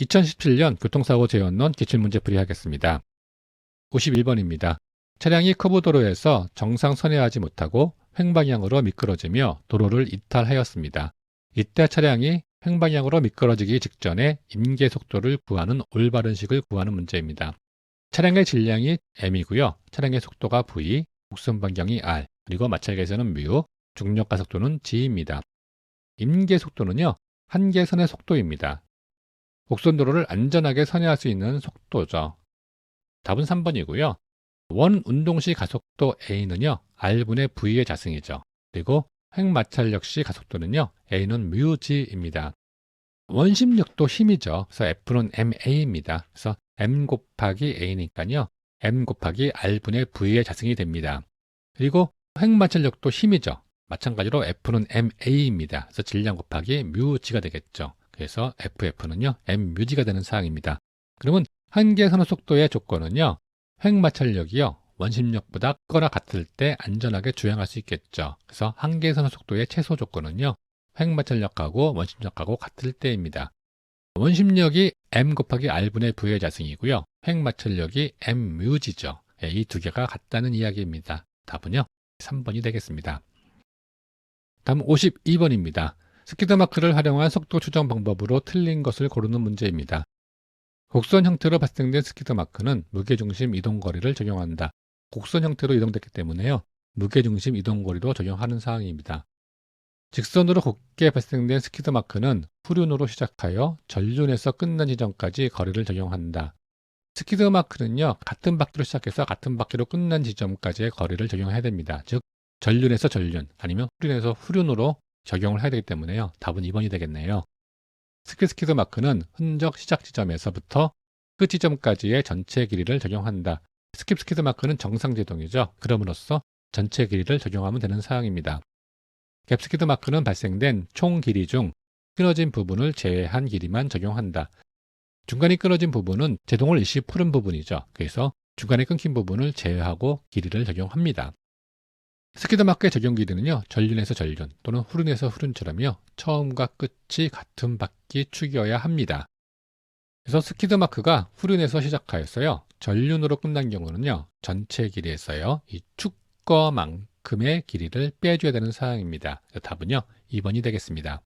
2017년 교통사고 재원론 기출문제 풀이하겠습니다. 51번입니다. 차량이 커브도로에서 정상 선회하지 못하고 횡방향으로 미끄러지며 도로를 이탈하였습니다. 이때 차량이 횡방향으로 미끄러지기 직전에 임계 속도를 구하는 올바른 식을 구하는 문제입니다. 차량의 질량이 m이고요. 차량의 속도가 v, 곡선 반경이 r, 그리고 마찰계에서는 μ, 중력 가속도는 g입니다. 임계 속도는요, 한계선의 속도입니다. 곡선도로를 안전하게 선회할 수 있는 속도죠. 답은 3번이고요. 원 운동시 가속도 a는요, r분의 v의 자승이죠. 그리고 횡마찰력 시 가속도는요, a는 μg입니다. 원심력도 힘이죠. 그래서 F는 ma입니다. 그래서 m 곱하기 a니까요, m 곱하기 r분의 v의 자승이 됩니다. 그리고 횡마찰력도 힘이죠. 마찬가지로 F는 ma입니다. 그래서 질량 곱하기 μg가 되겠죠. 그래서 FF는요, mμg가 되는 사항입니다. 그러면 한계선의 속도의 조건은요, 횡마찰력이요, 원심력보다 크거나 같을 때 안전하게 주행할 수 있겠죠. 그래서 한계선의 속도의 최소 조건은요, 횡마찰력하고 원심력하고 같을 때입니다. 원심력이 m 곱하기 r분의 v의 자승이고요. 횡마찰력이 mμg죠. 이 두 개가 같다는 이야기입니다. 답은요, 3번이 되겠습니다. 다음 52번입니다. 스키드마크를 활용한 속도 추정 방법으로 틀린 것을 고르는 문제입니다. 곡선 형태로 발생된 스키드마크는 무게중심 이동거리를 적용한다. 곡선 형태로 이동됐기 때문에요, 무게중심 이동거리로 적용하는 사항입니다. 직선으로 곱게 발생된 스키드마크는 후륜으로 시작하여 전륜에서 끝난 지점까지 거리를 적용한다. 스키드마크는요, 같은 바퀴로 시작해서 같은 바퀴로 끝난 지점까지의 거리를 적용해야 됩니다. 즉, 전륜에서 전륜, 아니면 후륜에서 후륜으로 적용을 해야 되기 때문에요. 답은 2번이 되겠네요. 스키드마크는 흔적 시작 지점에서부터 끝 지점까지의 전체 길이를 적용한다. 스키드마크는 정상제동이죠. 그럼으로써 전체 길이를 적용하면 되는 사항입니다. 갭스키드마크는 발생된 총 길이 중 끊어진 부분을 제외한 길이만 적용한다. 중간이 끊어진 부분은 제동을 일시 풀은 부분이죠. 그래서 중간에 끊긴 부분을 제외하고 길이를 적용합니다. 스키드마크의 적용 길이는요, 전륜에서 전륜 또는 후륜에서 후륜처럼요, 처음과 끝이 같은 바퀴 축이어야 합니다. 그래서 스키드마크가 후륜에서 시작하였어요. 전륜으로 끝난 경우는요, 전체 길이에서요, 이 축거만큼의 길이를 빼줘야 되는 사항입니다. 답은요, 2번이 되겠습니다.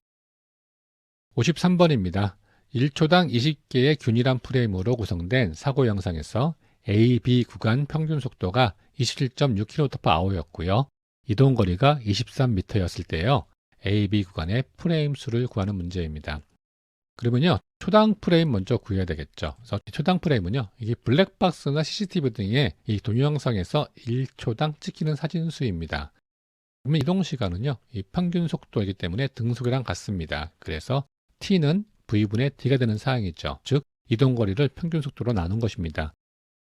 53번입니다. 1초당 20개의 균일한 프레임으로 구성된 사고 영상에서 A, B 구간 평균 속도가 27.6km/h였고요. 이동거리가 23m였을 때요, A, B 구간의 프레임 수를 구하는 문제입니다. 그러면요, 초당 프레임 먼저 구해야 되겠죠. 그래서 초당 프레임은요, 이게 블랙박스나 CCTV 등의 이 동영상에서 1초당 찍히는 사진 수입니다. 그러면 이동 시간은요, 이 평균 속도이기 때문에 등속이랑 같습니다. 그래서 T는 V분의 D가 되는 사항이죠. 즉, 이동거리를 평균 속도로 나눈 것입니다.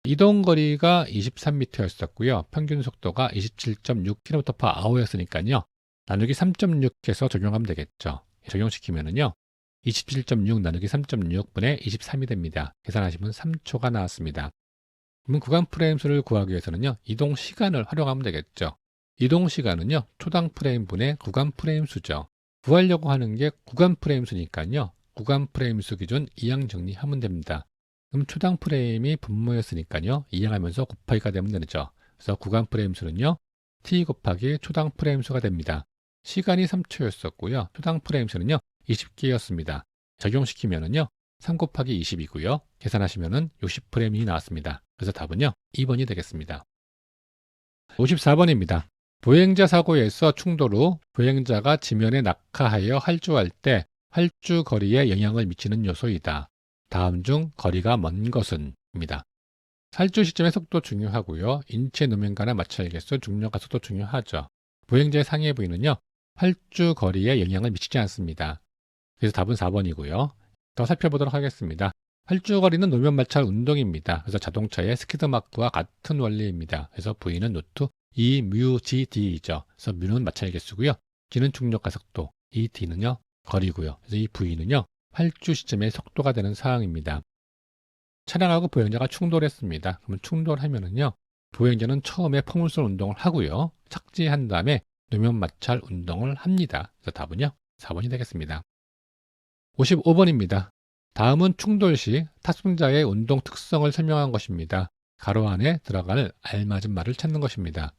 이동거리가 23m였었고요. 평균 속도가 27.6km/h였으니까요. 나누기 3.6해서 적용하면 되겠죠. 적용시키면은요, 27.6 나누기 3.6분의 23이 됩니다. 계산하시면 3초가 나왔습니다. 그러면 구간 프레임 수를 구하기 위해서는요, 이동 시간을 활용하면 되겠죠. 이동 시간은요, 초당 프레임 분의 구간 프레임 수죠. 구하려고 하는 게 구간 프레임 수니까요, 구간 프레임 수 기준 이항 정리하면 됩니다. 그럼 초당 프레임이 분모였으니까요, 이항하면서 곱하기가 되면 되죠. 그래서 구간 프레임 수는요, t 곱하기 초당 프레임 수가 됩니다. 시간이 3초였었고요. 초당 프레임 수는요, 20개였습니다. 적용시키면은요, 3 곱하기 20이고요. 계산하시면은 60프레임이 나왔습니다. 그래서 답은요, 2번이 되겠습니다. 54번입니다. 보행자 사고에서 충돌 후 보행자가 지면에 낙하하여 활주할 때 활주 거리에 영향을 미치는 요소이다. 다음 중 거리가 먼 것은? 입니다. 활주 시점의 속도 중요하고요. 인체 노면과나 마찰계수, 중력 가속도 중요하죠. 보행자의 상해 부위는요, 활주 거리에 영향을 미치지 않습니다. 그래서 답은 4번이고요. 더 살펴보도록 하겠습니다. 활주 거리는 노면 마찰 운동입니다. 그래서 자동차의 스키드마크와 같은 원리입니다. 그래서 V는 루트 2μgd이죠. 그래서 μ는 마찰 개수고요. g는 중력 가속도, 이 d는요, 거리고요. 그래서 이 V는요, 활주 시점의 속도가 되는 사항입니다. 차량하고 보행자가 충돌했습니다. 그러면 충돌하면은요, 보행자는 처음에 포물선 운동을 하고요, 착지한 다음에 노면 마찰 운동을 합니다. 그래서 답은요, 4번이 되겠습니다. 55번입니다. 다음은 충돌 시 탑승자의 운동 특성을 설명한 것입니다. 가로 안에 들어갈 알맞은 말을 찾는 것입니다.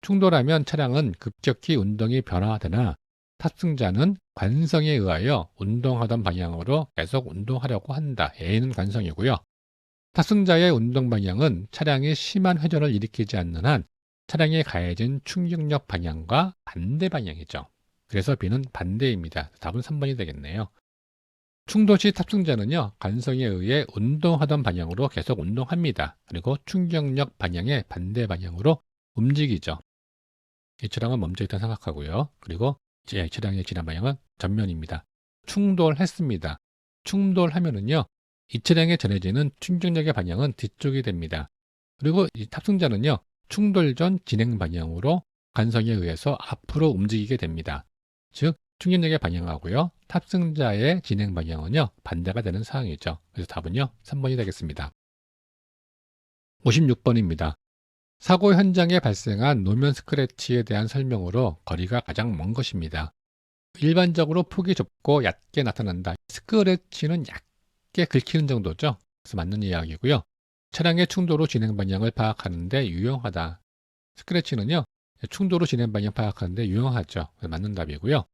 충돌하면 차량은 급격히 운동이 변화되나 탑승자는 관성에 의하여 운동하던 방향으로 계속 운동하려고 한다. A는 관성이고요. 탑승자의 운동 방향은 차량이 심한 회전을 일으키지 않는 한 차량에 가해진 충격력 방향과 반대 방향이죠. 그래서 B는 반대입니다. 답은 3번이 되겠네요. 충돌 시 탑승자는요, 관성에 의해 운동하던 방향으로 계속 운동합니다. 그리고 충격력 방향의 반대 방향으로 움직이죠. 이 차량은 멈춰있다 생각하고요. 그리고 이 차량의 지난 방향은 전면입니다. 충돌했습니다. 충돌하면은요, 이 차량에 전해지는 충격력의 방향은 뒤쪽이 됩니다. 그리고 이 탑승자는요, 충돌 전 진행 방향으로 관성에 의해서 앞으로 움직이게 됩니다. 즉, 충격력의 방향하고요, 탑승자의 진행 방향은요, 반대가 되는 상황이죠. 그래서 답은요, 3번이 되겠습니다. 56번입니다. 사고 현장에 발생한 노면 스크래치에 대한 설명으로 거리가 가장 먼 것입니다. 일반적으로 폭이 좁고 얕게 나타난다. 스크래치는 얕게 긁히는 정도죠. 그래서 맞는 이야기고요. 차량의 충돌 후 진행 방향을 파악하는 데 유용하다. 스크래치는요, 충돌 후 진행 방향 파악하는 데 유용하죠. 그래서 맞는 답이고요.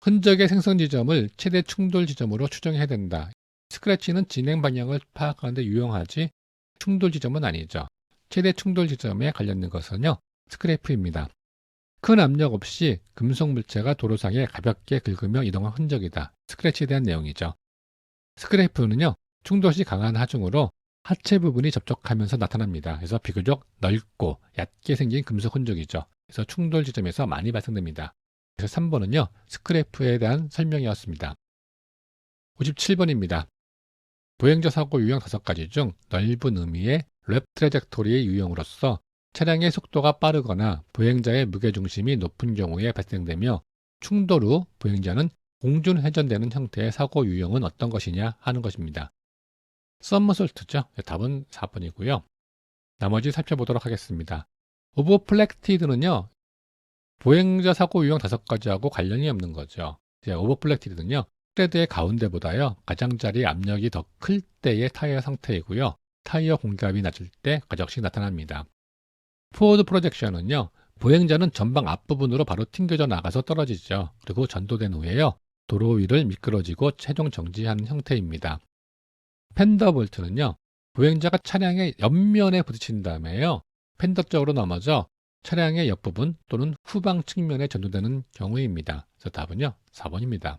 흔적의 생성 지점을 최대 충돌 지점으로 추정해야 된다. 스크래치는 진행 방향을 파악하는 데 유용하지 충돌 지점은 아니죠. 최대 충돌 지점에 관련된 것은요, 스크래프입니다. 큰 압력 없이 금속 물체가 도로상에 가볍게 긁으며 이동한 흔적이다. 스크래치에 대한 내용이죠. 스크래프는요, 충돌 시 강한 하중으로 하체 부분이 접촉하면서 나타납니다. 그래서 비교적 넓고 얕게 생긴 금속 흔적이죠. 그래서 충돌 지점에서 많이 발생됩니다. 그래서 3번은요, 스크래프에 대한 설명이었습니다. 57번입니다. 보행자 사고 유형 5가지 중 넓은 의미의 랩 트래젝토리의 유형으로서 차량의 속도가 빠르거나 보행자의 무게중심이 높은 경우에 발생되며 충돌 후 보행자는 공중 회전되는 형태의 사고 유형은 어떤 것이냐 하는 것입니다. 썸머솔트죠. 답은 4번이고요. 나머지 살펴보도록 하겠습니다. 오버플렉티드는요, 보행자 사고 유형 5가지하고 관련이 없는 거죠. 오버플렉티드는요, 트레드의 가운데보다요, 가장자리 압력이 더 클 때의 타이어 상태이고요. 타이어 공기압이 낮을 때 가적씩 나타납니다. 포워드 프로젝션은요, 보행자는 전방 앞부분으로 바로 튕겨져 나가서 떨어지죠. 그리고 전도된 후에요, 도로 위를 미끄러지고 최종 정지하는 형태입니다. 펜더볼트는요, 보행자가 차량의 옆면에 부딪힌 다음에요, 펜더 쪽으로 넘어져 차량의 옆부분 또는 후방 측면에 전도되는 경우입니다. 그래서 답은요, 4번입니다.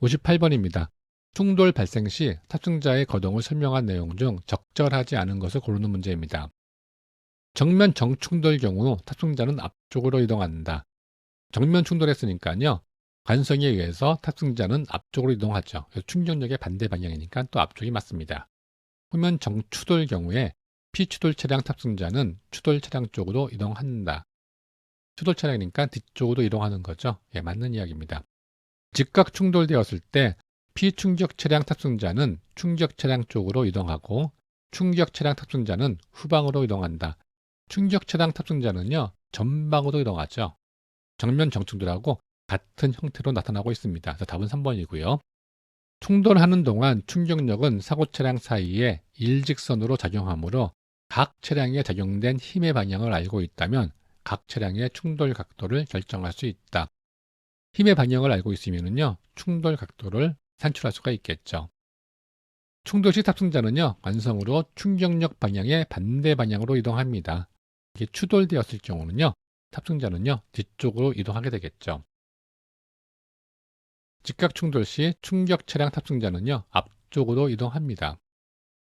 58번입니다. 충돌 발생 시 탑승자의 거동을 설명한 내용 중 적절하지 않은 것을 고르는 문제입니다. 정면 정충돌 경우 탑승자는 앞쪽으로 이동한다. 정면 충돌했으니까요, 관성에 의해서 탑승자는 앞쪽으로 이동하죠. 그래서 충격력의 반대 방향이니까 또 앞쪽이 맞습니다. 후면 정추돌 경우에 피추돌 차량 탑승자는 추돌 차량 쪽으로 이동한다. 추돌 차량이니까 뒤쪽으로 이동하는 거죠. 예, 맞는 이야기입니다. 즉각 충돌되었을 때 피충격 차량 탑승자는 충격 차량 쪽으로 이동하고 충격 차량 탑승자는 후방으로 이동한다. 충격 차량 탑승자는요, 전방으로 이동하죠. 정면 정충돌하고 같은 형태로 나타나고 있습니다. 그래서 답은 3번이고요. 충돌하는 동안 충격력은 사고 차량 사이에 일직선으로 작용하므로 각 차량에 적용된 힘의 방향을 알고 있다면 각 차량의 충돌 각도를 결정할 수 있다. 힘의 방향을 알고 있으면요, 충돌 각도를 산출할 수가 있겠죠. 충돌 시 탑승자는요, 관성으로 충격력 방향의 반대 방향으로 이동합니다. 이게 추돌되었을 경우는요, 탑승자는요, 뒤쪽으로 이동하게 되겠죠. 직각 충돌 시 충격 차량 탑승자는요, 앞쪽으로 이동합니다.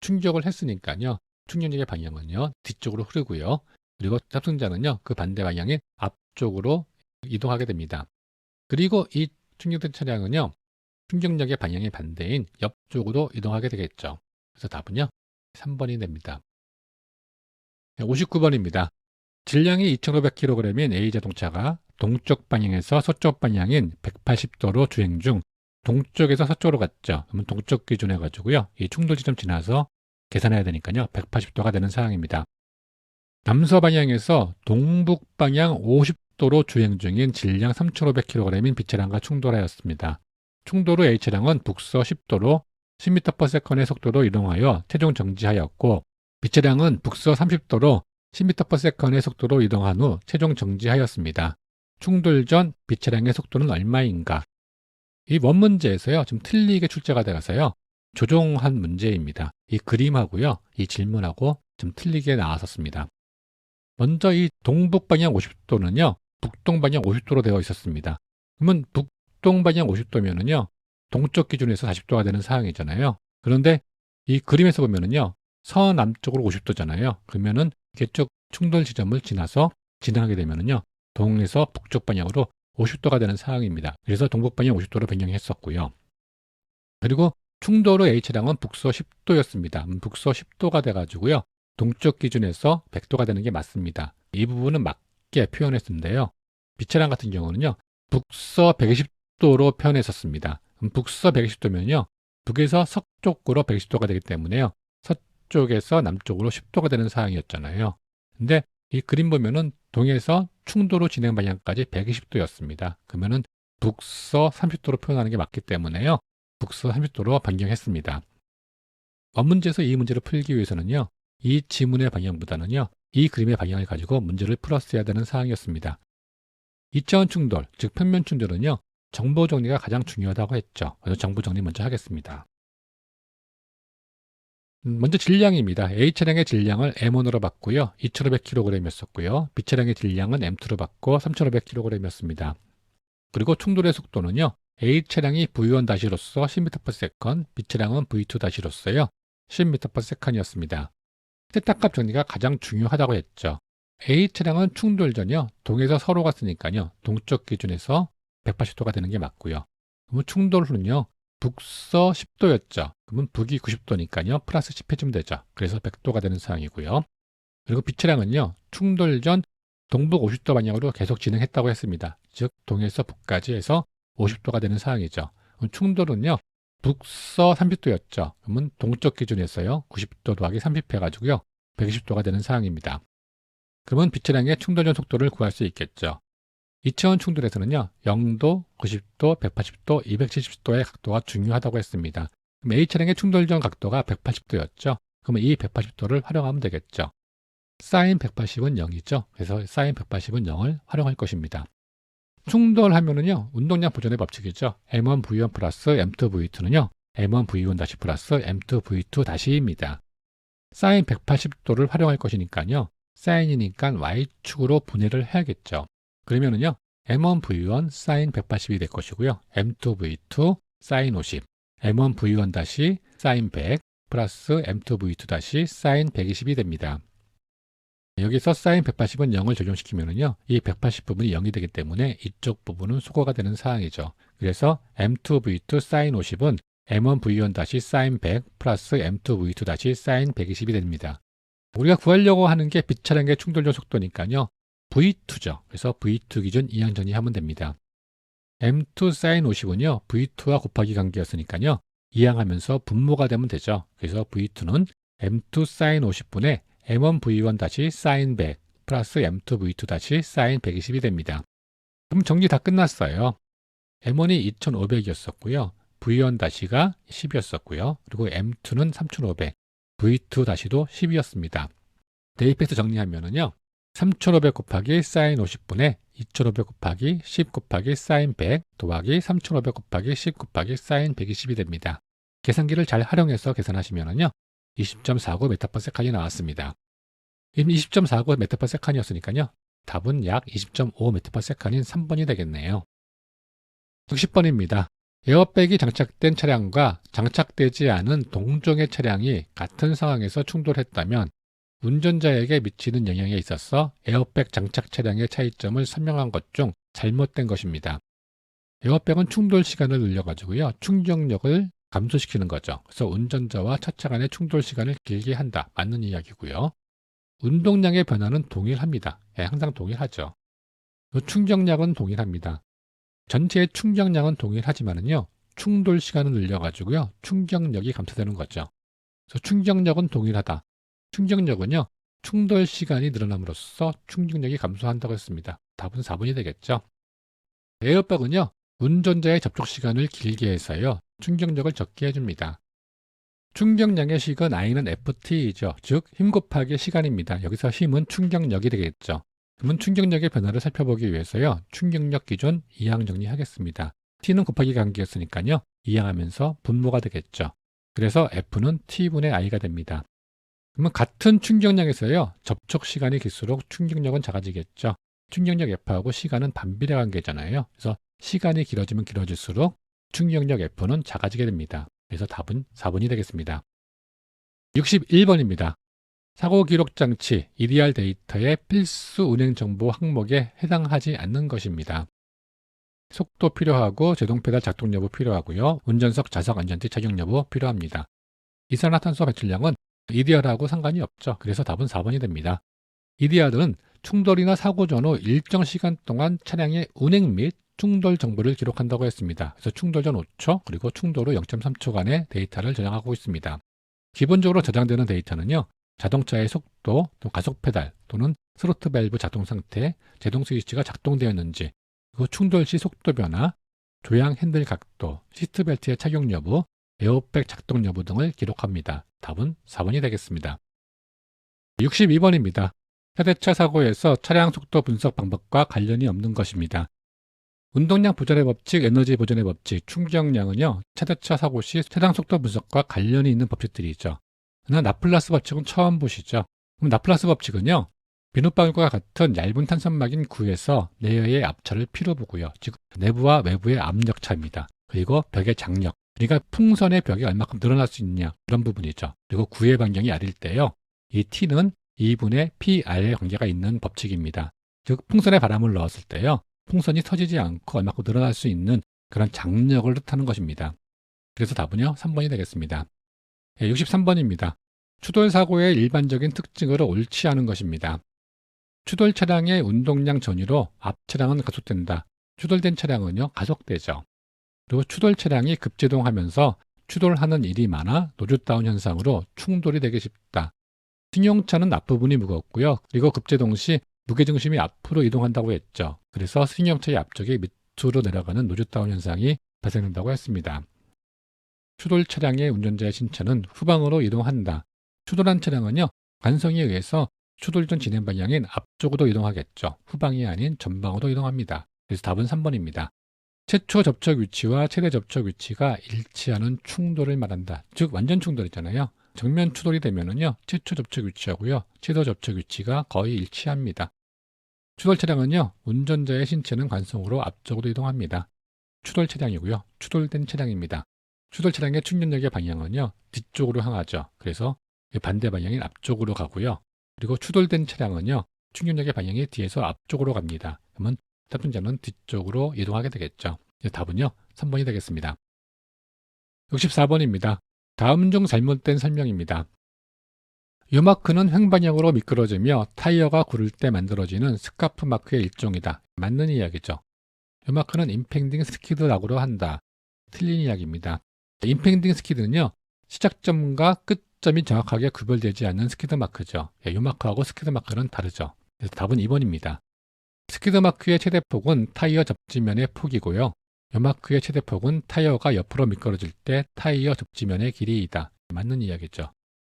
충격을 했으니까요, 충격력의 방향은요, 뒤쪽으로 흐르고요. 그리고 탑승자는요, 그 반대 방향인 앞쪽으로 이동하게 됩니다. 그리고 이 충격된 차량은요, 충격력의 방향의 반대인 옆쪽으로 이동하게 되겠죠. 그래서 답은요, 3번이 됩니다. 59번입니다. 질량이 2,500kg인 A자동차가 동쪽 방향에서 서쪽 방향인 180도로 주행 중 동쪽에서 서쪽으로 갔죠. 그러면 동쪽 기준 해가지고요, 이 충돌 지점 지나서 계산해야 되니까요, 180도가 되는 상황입니다. 남서 방향에서 동북 방향 50도로 주행 중인 질량 3,500kg인 B차량과 충돌하였습니다. 충돌 후 A차량은 북서 10도로 10m/s의 속도로 이동하여 최종 정지하였고 빛 차량은 북서 30도로 10m/s의 속도로 이동한 후 최종 정지하였습니다. 충돌 전 빛 차량의 속도는 얼마인가? 이 원문제에서요, 좀 틀리게 출제가 되어서요, 조종한 문제입니다. 이 그림하고요, 이 질문하고 좀 틀리게 나왔었습니다. 먼저 이 동북방향 50도는요, 북동방향 50도로 되어 있었습니다. 그러면 북동방향 50도면은요, 동쪽 기준에서 40도가 되는 상황이잖아요. 그런데 이 그림에서 보면은요, 서남쪽으로 50도잖아요. 그러면은 이쪽 충돌 지점을 지나서 진행하게 되면은요, 동에서 북쪽 방향으로 50도가 되는 상황입니다. 그래서 동북방향 50도로 변경했었고요. 그리고 충돌 후 A 차량은 북서 10도였습니다. 북서 10도가 돼가지고요, 동쪽 기준에서 100도가 되는 게 맞습니다. 이 부분은 맞게 표현했는데요. B 차량 같은 경우는요, 북서 120도로 표현했었습니다. 북서 120도면요, 북에서 서쪽으로 120도가 되기 때문에요, 서쪽에서 남쪽으로 10도가 되는 상황이었잖아요. 근데 이 그림 보면은 동에서 충돌 후 진행 방향까지 120도였습니다. 그러면은 북서 30도로 표현하는 게 맞기 때문에요, 북서 30도로 변경했습니다. 원문제에서 이 문제를 풀기 위해서는요, 이 지문의 방향보다는요, 이 그림의 방향을 가지고 문제를 풀었어야 되는 상황이었습니다. 2차원 충돌, 즉 평면 충돌은요, 정보 정리가 가장 중요하다고 했죠. 그래서 정보 정리 먼저 하겠습니다. 먼저 질량입니다. A 차량의 질량을 M1으로 받고요, 2,500kg이었었고요. B 차량의 질량은 M2로 받고 3,500kg이었습니다. 그리고 충돌의 속도는요, A 차량이 V1-로서 10m/s, B 차량은 V2-로서요 10m/s이었습니다. 세타값 정리가 가장 중요하다고 했죠. A 차량은 충돌 전요, 동에서 서로 갔으니까요, 동쪽 기준에서 180도가 되는 게 맞고요. 그러면 충돌 후는요, 북서 10도였죠. 그러면 북이 90도니까요, 플러스 10 해주면 되죠. 그래서 100도가 되는 상황이고요. 그리고 B 차량은요, 충돌 전 동북 50도 방향으로 계속 진행했다고 했습니다. 즉 동에서 북까지 해서 50도가 되는 상황이죠. 그럼 충돌은요, 북서 30도였죠. 그러면 동쪽 기준에서요, 90도 더하기 30 해가지고요, 120도가 되는 상황입니다. 그러면 B 차량의 충돌 전 속도를 구할 수 있겠죠. 2차원 충돌에서는요, 0도, 90도, 180도, 270도의 각도가 중요하다고 했습니다. 그럼 A 차량의 충돌 전 각도가 180도였죠. 그러면 이 180도를 활용하면 되겠죠. 사인 180은 0이죠. 그래서 사인 180은 0을 활용할 것입니다. 충돌하면은요, 운동량 보존의 법칙이죠. M1V1 플러스 M2V2는요, M1V1- 플러스 M2V2-입니다. 사인 180도를 활용할 것이니까요, 사인이니까 Y축으로 분해를 해야겠죠. 그러면은요, M1V1 사인 180이 될 것이고요, M2V2 사인 50, M1V1- 사인 100 플러스 M2V2- 사인 120이 됩니다. 여기서 사인 180은 0을 적용시키면은요, 이 180 부분이 0이 되기 때문에 이쪽 부분은 수거가 되는 상황이죠. 그래서 M2V2 사인 50은 M1V1- 사인 100 플러스 M2V2- 사인 120이 됩니다. 우리가 구하려고 하는 게 빛 차량의 충돌전 속도니까요, V2죠. 그래서 V2 기준 이항 정리하면 됩니다. M2 사인 50은요, V2와 곱하기 관계였으니까요, 이항하면서 분모가 되면 되죠. 그래서 V2는 M2 사인 50분의 M1V1- 사인 100 플러스 M2V2- 사인 120이 됩니다. 그럼 정리 다 끝났어요. M1이 2500이었었고요. V1-가 10이었었고요. 그리고 M2는 3500, V2-도 10이었습니다. 대입해서 정리하면은요, 3500 곱하기 사인 50분의 2500 곱하기 10 곱하기 사인 100 더하기 3500 곱하기 10 곱하기 사인 120이 됩니다. 계산기를 잘 활용해서 계산하시면은요, 20.49m/s이 나왔습니다. 20.49m/s이었으니까요, 답은 약 20.5m/s인 3번이 되겠네요. 60번입니다. 에어백이 장착된 차량과 장착되지 않은 동종의 차량이 같은 상황에서 충돌했다면 운전자에게 미치는 영향에 있어서 에어백 장착 차량의 차이점을 설명한 것 중 잘못된 것입니다. 에어백은 충돌 시간을 늘려가지고요, 충격력을 감소시키는 거죠. 그래서 운전자와 차차 간의 충돌 시간을 길게 한다. 맞는 이야기고요. 운동량의 변화는 동일합니다. 항상 동일하죠. 충격량은 동일합니다. 전체의 충격량은 동일하지만은요, 충돌 시간을 늘려가지고요, 충격력이 감소되는 거죠. 그래서 충격력은 동일하다. 충격력은요, 충돌 시간이 늘어남으로써 충격력이 감소한다고 했습니다. 답은 4번이 되겠죠. 에어백은요, 운전자의 접촉 시간을 길게 해서요, 충격력을 적게 해줍니다. 충격량의 식은 I는 FT이죠. 즉, 힘 곱하기 시간입니다. 여기서 힘은 충격력이 되겠죠. 그러면 충격력의 변화를 살펴보기 위해서요. 충격력 기준 이항 정리하겠습니다. T는 곱하기 관계였으니까요. 이항하면서 분모가 되겠죠. 그래서 F는 T분의 I가 됩니다. 그러면 같은 충격량에서요. 접촉 시간이 길수록 충격력은 작아지겠죠. 충격력 F하고 시간은 반비례 관계잖아요. 그래서 시간이 길어지면 길어질수록 충격력 F는 작아지게 됩니다. 그래서 답은 4번이 되겠습니다. 61번입니다. 사고 기록 장치 EDR 데이터의 필수 운행 정보 항목에 해당하지 않는 것입니다. 속도 필요하고 제동 페달 작동 여부 필요하고요. 운전석 좌석 안전띠 착용 여부 필요합니다. 이산화탄소 배출량은 EDR하고 상관이 없죠. 그래서 답은 4번이 됩니다. EDR은 충돌이나 사고 전후 일정 시간 동안 차량의 운행 및 충돌 정보를 기록한다고 했습니다. 그래서 충돌 전 5초 그리고 충돌 후 0.3초간의 데이터를 저장하고 있습니다. 기본적으로 저장되는 데이터는요. 자동차의 속도, 또 가속 페달 또는 스로틀 밸브 작동 상태, 제동 스위치가 작동되었는지, 그리고 충돌 시 속도 변화, 조향 핸들 각도, 시트벨트의 착용 여부, 에어백 작동 여부 등을 기록합니다. 답은 4번이 되겠습니다. 62번입니다. 세대차 사고에서 차량 속도 분석 방법과 관련이 없는 것입니다. 운동량 보존의 법칙, 에너지 보존의 법칙, 충격량은요. 차대차 사고 시 차량 속도 분석과 관련이 있는 법칙들이죠. 그러나 라플라스 법칙은 처음 보시죠. 그럼 라플라스 법칙은요. 비눗방울과 같은 얇은 탄선막인 구에서 내여의 앞차를 P로 보고요. 즉 내부와 외부의 압력 차입니다. 그리고 벽의 장력, 그러니까 풍선의 벽이 얼마큼 늘어날 수 있냐 그런 부분이죠. 그리고 구의 반경이 R일 때요. 이 T는 2분의 PR의 관계가 있는 법칙입니다. 즉 풍선에 바람을 넣었을 때요. 풍선이 터지지 않고 얼마큼 늘어날 수 있는 그런 장력을 뜻하는 것입니다. 그래서 답은요. 3번이 되겠습니다. 63번입니다. 추돌 사고의 일반적인 특징으로 옳지 않은 것입니다. 추돌 차량의 운동량 전후로 앞 차량은 가속된다. 추돌된 차량은요. 가속되죠. 그리고 추돌 차량이 급제동하면서 추돌하는 일이 많아 노즈 다운 현상으로 충돌이 되기 쉽다. 승용차는 앞부분이 무겁고요. 그리고 급제동 시 무게중심이 앞으로 이동한다고 했죠. 그래서 승용차의 앞쪽이 밑으로 내려가는 노즈 다운 현상이 발생된다고 했습니다. 추돌 차량의 운전자의 신체는 후방으로 이동한다. 추돌한 차량은요. 관성에 의해서 추돌 전 진행 방향인 앞쪽으로 이동하겠죠. 후방이 아닌 전방으로 이동합니다. 그래서 답은 3번입니다. 최초 접촉 위치와 최대 접촉 위치가 일치하는 충돌을 말한다. 즉 완전 충돌이잖아요. 정면 추돌이 되면은요. 최초 접촉 위치하고요. 최대 접촉 위치가 거의 일치합니다. 추돌 차량은요. 운전자의 신체는 관성으로 앞쪽으로 이동합니다. 추돌 차량이고요. 추돌된 차량입니다. 추돌 차량의 충전력의 방향은요. 뒤쪽으로 향하죠. 그래서 반대 방향인 앞쪽으로 가고요. 그리고 추돌된 차량은요. 충전력의 방향이 뒤에서 앞쪽으로 갑니다. 그러면 탑승자는 뒤쪽으로 이동하게 되겠죠. 답은요. 3번이 되겠습니다. 64번입니다. 다음 중 잘못된 설명입니다. U마크는 횡방향으로 미끄러지며 타이어가 구를 때 만들어지는 스카프 마크의 일종이다. 맞는 이야기죠. U마크는 임팽딩 스키드 락으로 한다. 틀린 이야기입니다. 임팽딩 스키드는요. 시작점과 끝점이 정확하게 구별되지 않는 스키드 마크죠. U마크하고 스키드 마크는 다르죠. 그래서 답은 2번입니다. 스키드 마크의 최대폭은 타이어 접지면의 폭이고요. U마크의 최대폭은 타이어가 옆으로 미끄러질 때 타이어 접지면의 길이이다. 맞는 이야기죠.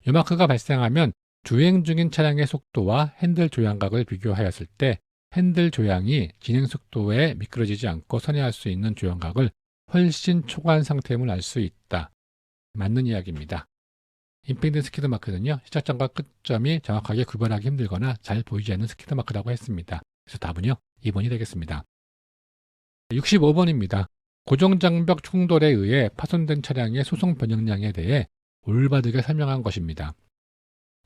U마크가 발생하면 주행 중인 차량의 속도와 핸들 조향각을 비교하였을 때 핸들 조향이 진행 속도에 미끄러지지 않고 선회할 수 있는 조향각을 훨씬 초과한 상태임을 알 수 있다. 맞는 이야기입니다. 임팽딩 스키드 마크는요. 시작점과 끝점이 정확하게 구별하기 힘들거나 잘 보이지 않는 스키드 마크라고 했습니다. 그래서 답은요. 2번이 되겠습니다. 65번입니다. 고정장벽 충돌에 의해 파손된 차량의 소송 변형량에 대해 올바르게 설명한 것입니다.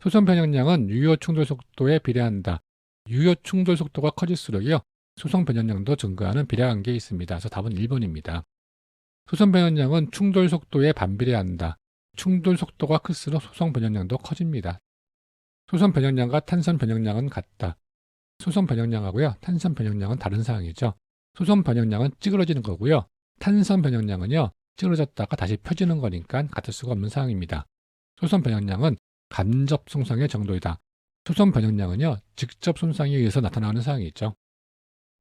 소송 변형량은 유효 충돌 속도에 비례한다. 유효 충돌 속도가 커질수록요. 소송 변형량도 증가하는 비례관계에 있습니다. 그래서 답은 1번입니다. 소송 변형량은 충돌 속도에 반비례한다. 충돌 속도가 클수록 소송 변형량도 커집니다. 소송 변형량과 탄선 변형량은 같다. 소송 변형량하고요. 탄선 변형량은 다른 사항이죠. 소송 변형량은 찌그러지는 거고요. 탄선 변형량은요. 찌그러졌다가 다시 펴지는 거니까 같을 수가 없는 사항입니다. 소송 변형량은 간접 손상의 정도이다. 소송 변형량은요. 직접 손상에 의해서 나타나는 사항이 있죠.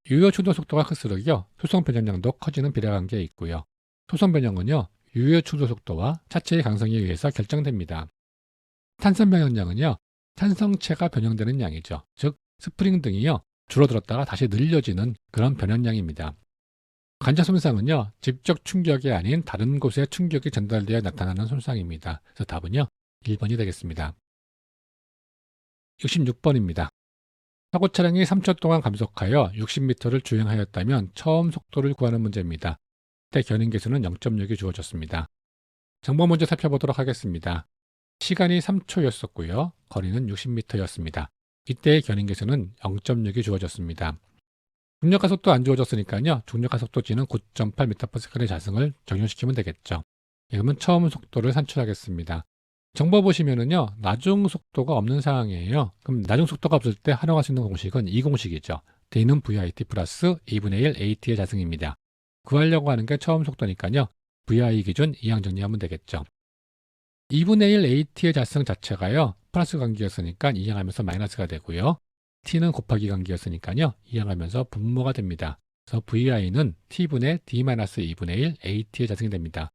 유효 충돌 속도가 클수록요. 소송 변형량도 커지는 비례관계에 있고요. 소송 변형은요. 유효 충돌 속도와 차체의 강성에 의해서 결정됩니다. 탄성 변형량은요, 탄성체가 변형되는 양이죠. 즉 스프링 등이요, 줄어들었다가 다시 늘려지는 그런 변형량입니다. 관절 손상은요, 직접 충격이 아닌 다른 곳에 충격이 전달되어 나타나는 손상입니다. 그래서 답은요, 1번이 되겠습니다. 66번입니다. 사고 차량이 3초 동안 감속하여 60m를 주행하였다면 처음 속도를 구하는 문제입니다. 이때 견인계수는 0.6이 주어졌습니다. 정보 먼저 살펴보도록 하겠습니다. 시간이 3초였었고요. 거리는 60m였습니다. 이때의 견인계수는 0.6이 주어졌습니다. 중력가속도 안 주어졌으니까요. 중력가속도지는 9.8m/s의 자승을 적용시키면 되겠죠. 그러면 처음 속도를 산출하겠습니다. 정보 보시면은요, 나중 속도가 없는 상황이에요. 그럼 나중 속도가 없을 때 활용할 수 있는 공식은 이 공식이죠. D는 VIT 플러스 2분의 1 AT의 자승입니다. 구하려고 하는 게 처음 속도니까요. VI 기준 이항 정리하면 되겠죠. 2분의 1 AT의 자승 자체가요, 플러스 관계였으니까 이항하면서 마이너스가 되고요. T는 곱하기 관계였으니까요, 이항하면서 분모가 됩니다. 그래서 VI는 T분의 D-2분의 1 AT의 자승이 됩니다.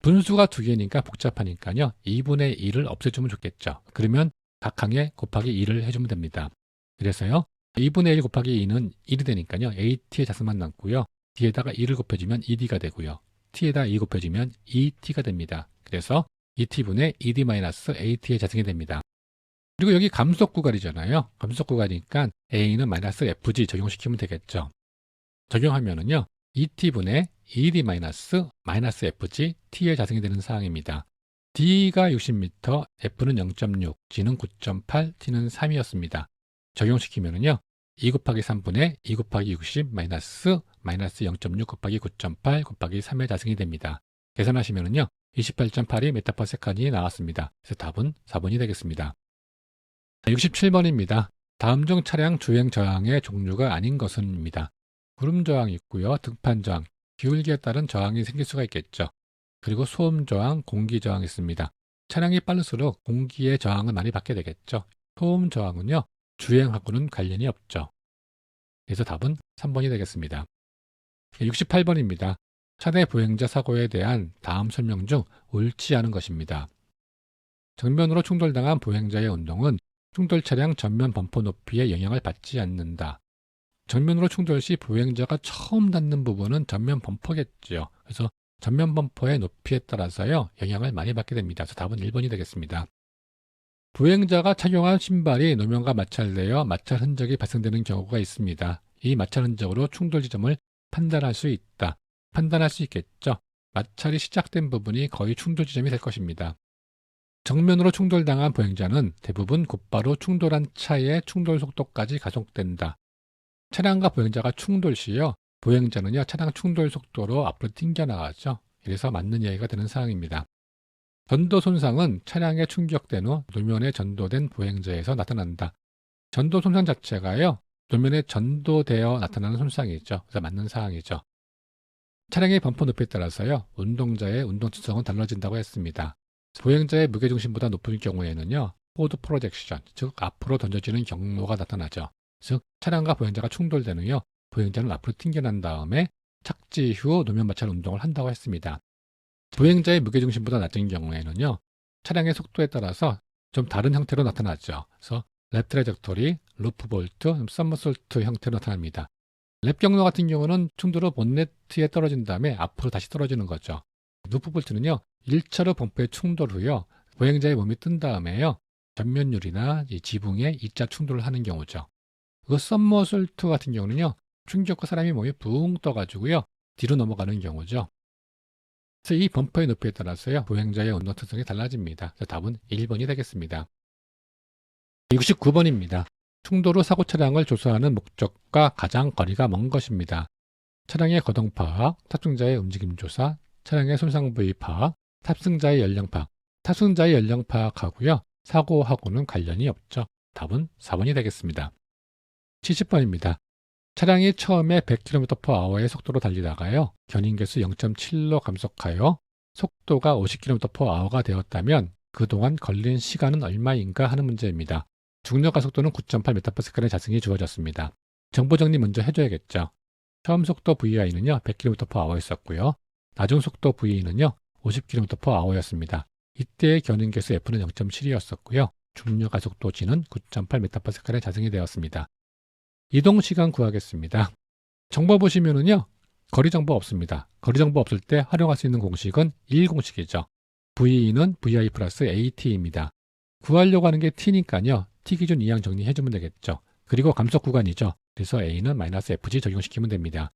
분수가 두 개니까 복잡하니까요, 2분의 1을 없애주면 좋겠죠. 그러면 각 항에 곱하기 2를 해주면 됩니다. 그래서요, 2분의 1 곱하기 2는 1이 되니까요, AT의 자승만 남고요. D에다가 2를 곱해주면 2D가 되고요. T에다 2 곱해주면 2T가 됩니다. 그래서 2T분의 2D-AT의 자승이 됩니다. 그리고 여기 감속 구간이잖아요. 감속 구간이니까 A는 마이너스 FG 적용시키면 되겠죠. 적용하면은요, 2T분의 2D- FG T의 자승이 되는 사항입니다. D가 60m, F는 0.6, G는 9.8, T는 3이었습니다. 적용시키면은요, 2 곱하기 3분의 2 곱하기 60 마이너스 0.6 곱하기 9.8 곱하기 3의 자승이 됩니다. 계산하시면은요, 28.82 m/s이 나왔습니다. 그래서 답은 4번이 되겠습니다. 67번입니다. 다음 중 차량 주행 저항의 종류가 아닌 것은입니다. 구름 저항이 있고요. 등판 저항, 기울기에 따른 저항이 생길 수가 있겠죠. 그리고 소음 저항, 공기 저항이 있습니다. 차량이 빠를수록 공기의 저항은 많이 받게 되겠죠. 소음 저항은요, 주행하고는 관련이 없죠. 그래서 답은 3번이 되겠습니다. 68번입니다. 차내 보행자 사고에 대한 다음 설명 중 옳지 않은 것입니다. 정면으로 충돌당한 보행자의 운동은 충돌 차량 전면 범퍼 높이에 영향을 받지 않는다. 정면으로 충돌 시 보행자가 처음 닿는 부분은 전면 범퍼겠죠. 그래서 전면 범퍼의 높이에 따라서요, 영향을 많이 받게 됩니다. 그래서 답은 1번이 되겠습니다. 보행자가 착용한 신발이 노면과 마찰되어 마찰 흔적이 발생되는 경우가 있습니다. 이 마찰 흔적으로 충돌 지점을 판단할 수 있다. 판단할 수 있겠죠. 마찰이 시작된 부분이 거의 충돌 지점이 될 것입니다. 정면으로 충돌당한 보행자는 대부분 곧바로 충돌한 차의 충돌 속도까지 가속된다. 차량과 보행자가 충돌 시요, 보행자는요, 차량 충돌 속도로 앞으로 튕겨나가죠. 그래서 맞는 이야기가 되는 사항입니다. 전도 손상은 차량에 충격된 후 노면에 전도된 보행자에서 나타난다. 전도 손상 자체가요, 노면에 전도되어 나타나는 손상이죠. 그래서 맞는 사항이죠. 차량의 범퍼 높이에 따라서요, 운동자의 운동 특성은 달라진다고 했습니다. 보행자의 무게중심보다 높은 경우에는요, 포드 프로젝션, 즉 앞으로 던져지는 경로가 나타나죠. 즉 차량과 보행자가 충돌된 후요, 보행자는 앞으로 튕겨난 다음에 착지 후 노면 마찰 운동을 한다고 했습니다. 보행자의 무게중심보다 낮은 경우에는요, 차량의 속도에 따라서 좀 다른 형태로 나타나죠. 그래서 랩 트레젝토리, 루프 볼트, 썸머솔트 형태로 나타납니다. 랩 경로 같은 경우는 충돌 후 본네트에 떨어진 다음에 앞으로 다시 떨어지는 거죠. 루프 볼트는요, 1차로 범퍼에 충돌 후요, 보행자의 몸이 뜬 다음에요, 전면율이나 지붕에 2차 충돌을 하는 경우죠. 그 썸머솔트 같은 경우는요, 충격과 사람이 몸이 붕 떠가지고요, 뒤로 넘어가는 경우죠. 그래서 이 범퍼의 높이에 따라서요, 보행자의 운동 특성이 달라집니다. 그래서 답은 1번이 되겠습니다. 69번입니다. 충돌 후 사고 차량을 조사하는 목적과 가장 거리가 먼 것입니다. 차량의 거동 파악, 탑승자의 움직임 조사, 차량의 손상 부위 파악, 탑승자의 연령 파악, 탑승자의 연령 파악하고요, 사고하고는 관련이 없죠. 답은 4번이 되겠습니다. 70번입니다. 차량이 처음에 100km/h의 속도로 달리다가요, 견인계수 0.7로 감속하여 속도가 50km/h가 되었다면 그동안 걸린 시간은 얼마인가 하는 문제입니다. 중력가 속도는 9.8m/s의 자승이 주어졌습니다. 정보 정리 먼저 해줘야겠죠. 처음 속도 VI는요, 100km/h였었고요. 나중 속도 VE는요, 50km/h였습니다. 이때의 견인계수 F는 0.7이었었고요. 중력 가속도 G는 9.8m/s에 자승이 되었습니다. 이동시간 구하겠습니다. 정보 보시면은요, 거리 정보 없습니다. 거리 정보 없을 때 활용할 수 있는 공식은 1공식이죠. VE는 VI 플러스 AT입니다. 구하려고 하는 게 T니까요. T 기준 이항 정리해주면 되겠죠. 그리고 감속 구간이죠. 그래서 A는 마이너스 FG 적용시키면 됩니다.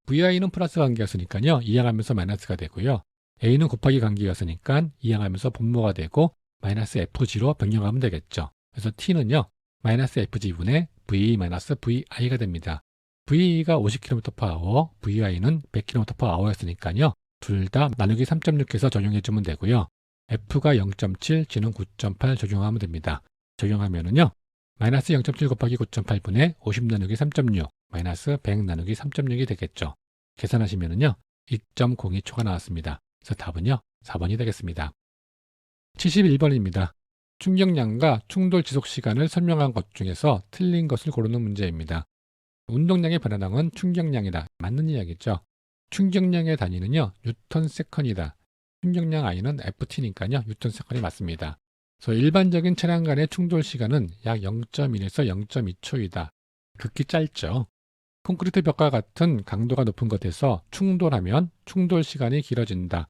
VI는 플러스 관계였으니까요. 이항하면서 마이너스가 되고요. A는 곱하기 관계였으니까 이항하면서 분모가 되고 마이너스 FG로 변경하면 되겠죠. 그래서 T는요. 마이너스 FG분의 VE 마이너스 VI가 됩니다. VE가 50km/h, VI는 100km/h였으니까요. 둘 다 나누기 3.6해서 적용해주면 되고요. F가 0.7, G는 9.8 적용하면 됩니다. 적용하면은요. 마이너스 0.7 곱하기 9.8분의 50 나누기 3.6, 마이너스 100 나누기 3.6이 되겠죠. 계산하시면은요. 2.02초가 나왔습니다. 그래서 답은요. 4번이 되겠습니다. 71번입니다. 충격량과 충돌 지속 시간을 설명한 것 중에서 틀린 것을 고르는 문제입니다. 운동량의 변화량은 충격량이다. 맞는 이야기죠. 충격량의 단위는요. 뉴턴 세컨이다. 충격량 I는 FT니까요. 뉴턴 세컨이 맞습니다. 그래서 일반적인 차량 간의 충돌 시간은 약 0.1에서 0.2초이다. 극히 짧죠. 콘크리트 벽과 같은 강도가 높은 것에서 충돌하면 충돌 시간이 길어진다.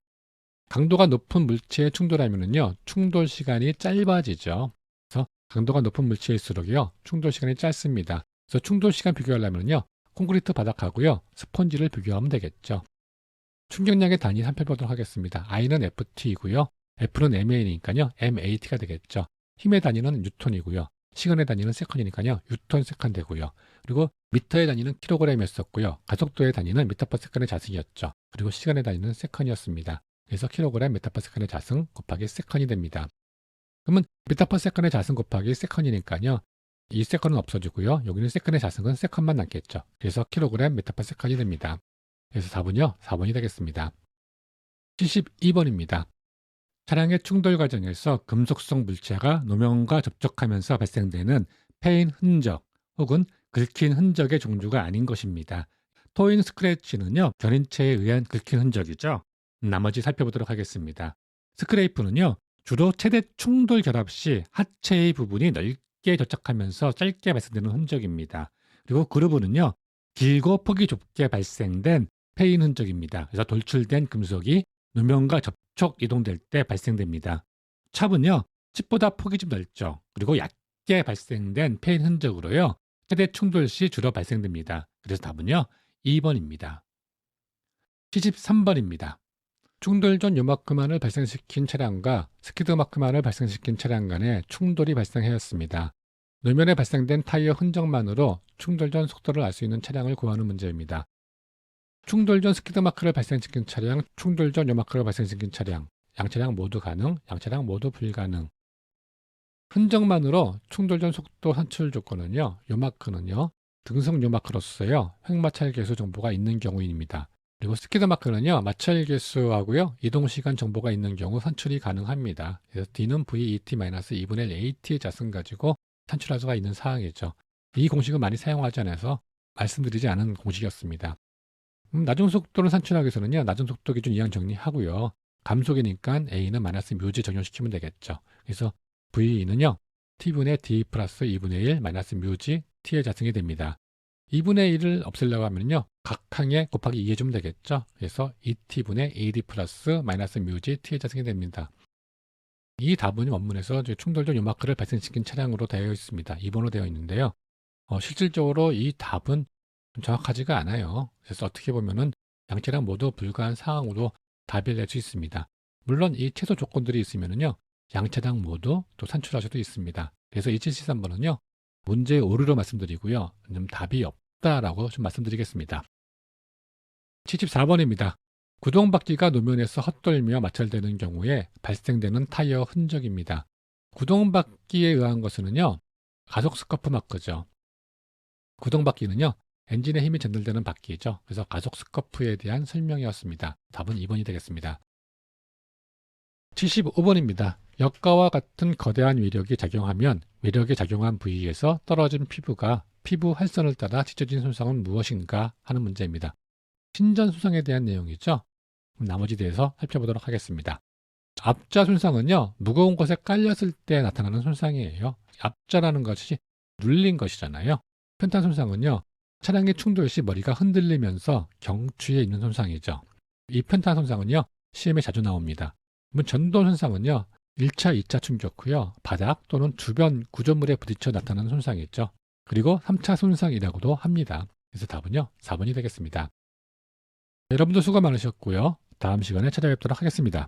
강도가 높은 물체에 충돌하면은요, 충돌 시간이 짧아지죠. 그래서 강도가 높은 물체일수록요, 충돌 시간이 짧습니다. 그래서 충돌 시간 비교하려면요, 콘크리트 바닥하고요, 스펀지를 비교하면 되겠죠. 충격량의 단위 살펴보도록 하겠습니다. I는 FT이고요, F는 MA니까요, MAT가 되겠죠. 힘의 단위는 뉴턴이고요, 시간의 단위는 세컨이니까요, 뉴턴 세컨 되고요. 그리고 미터의 단위는 킬로그램이었었고요, 가속도의 단위는 미터/세컨의 자승이었죠. 그리고 시간의 단위는 세컨이었습니다. 그래서 킬로그램 미터/세컨의 자승 곱하기 세컨이 됩니다. 그러면 미터/세컨의 자승 곱하기 세컨이니까요. 이 세컨은 없어지고요. 여기는 세컨의 자승은 세컨만 남겠죠. 그래서 킬로그램 미터/세컨이 됩니다. 그래서 답은요. 4번이 되겠습니다. 72번입니다. 차량의 충돌 과정에서 금속성 물체가 노면과 접촉하면서 발생되는 패인 흔적 혹은 긁힌 흔적의 종류가 아닌 것입니다. 토잉 스크래치는요. 견인체에 의한 긁힌 흔적이죠. 나머지 살펴보도록 하겠습니다. 스크레이프는요. 주로 최대 충돌 결합 시 하체의 부분이 넓게 접촉하면서 짧게 발생되는 흔적입니다. 그리고 그루브는요. 길고 폭이 좁게 발생된 패인 흔적입니다. 그래서 돌출된 금속이 누면과 접촉 이동될 때 발생됩니다. 찹은요. 칩보다 폭이 좀 넓죠. 그리고 얇게 발생된 패인 흔적으로요. 최대 충돌 시 주로 발생됩니다. 그래서 답은요. 2번입니다. 73번입니다. 충돌 전 요마크만을 발생시킨 차량과 스키드마크만을 발생시킨 차량 간에 충돌이 발생하였습니다. 노면에 발생된 타이어 흔적만으로 충돌 전 속도를 알 수 있는 차량을 구하는 문제입니다. 충돌 전 스키드마크를 발생시킨 차량, 충돌 전 요마크를 발생시킨 차량, 양차량 모두 가능, 양차량 모두 불가능. 흔적만으로 충돌 전 속도 산출 조건은요, 요마크는요, 등성 요마크로서요, 횡마찰 계수 정보가 있는 경우입니다. 그리고 스키드마크는요, 마찰 계수하고요, 이동시간 정보가 있는 경우 산출이 가능합니다. 그래서 D는 VET-2분의 AT의 자승 가지고 산출할 수가 있는 사항이죠. 이 공식은 많이 사용하지 않아서 말씀드리지 않은 공식이었습니다. 낮은 속도를 산출하기 위해서는요, 낮은 속도 기준 이항 정리하고요, 감속이니까 A는 마이너스 뮤지 적용시키면 되겠죠. 그래서 VE는요, T분의 D 플러스 2분의 1 마이너스 뮤지 T의 자승이 됩니다. 2분의 1을 없애려고 하면요, 각 항에 곱하기 2 해주면 되겠죠. 그래서 2t분의 AD 플러스 마이너스 뮤지 T의 자승이 됩니다. 이 답은 원문에서 충돌적 요마크를 발생시킨 차량으로 되어 있습니다. 2번으로 되어 있는데요. 실질적으로 이 답은 좀 정확하지가 않아요. 그래서 어떻게 보면은 양차량 모두 불가한 상황으로 답을 낼 수 있습니다. 물론 이 최소 조건들이 있으면은요, 양차량 모두 또 산출할 수도 있습니다. 그래서 2773번은요, 문제의 오류로 말씀드리고요, 답이 없다라고 좀 말씀드리겠습니다. 74번입니다. 구동바퀴가 노면에서 헛돌며 마찰되는 경우에 발생되는 타이어 흔적입니다. 구동바퀴에 의한 것은요, 가속 스커프 마크죠. 구동바퀴는요, 엔진에 힘이 전달되는 바퀴죠. 그래서 가속 스커프에 대한 설명이었습니다. 답은 2번이 되겠습니다. 75번입니다. 역과와 같은 거대한 위력이 작용하면 위력이 작용한 부위에서 떨어진 피부가 피부 활선을 따라 찢어진 손상은 무엇인가 하는 문제입니다. 신전 손상에 대한 내용이죠. 나머지 대해서 살펴보도록 하겠습니다. 앞좌 손상은요, 무거운 것에 깔렸을 때 나타나는 손상이에요. 앞좌라는 것이 눌린 것이잖아요. 편탄 손상은요, 차량의 충돌 시 머리가 흔들리면서 경추에 있는 손상이죠. 이 편탄 손상은요, 시험에 자주 나옵니다. 전동 손상은요, 1차, 2차 충격 후요, 바닥 또는 주변 구조물에 부딪혀 나타나는 손상이죠. 그리고 3차 손상이라고도 합니다. 그래서 답은요, 4번이 되겠습니다. 여러분도 수고 많으셨고요. 다음 시간에 찾아뵙도록 하겠습니다.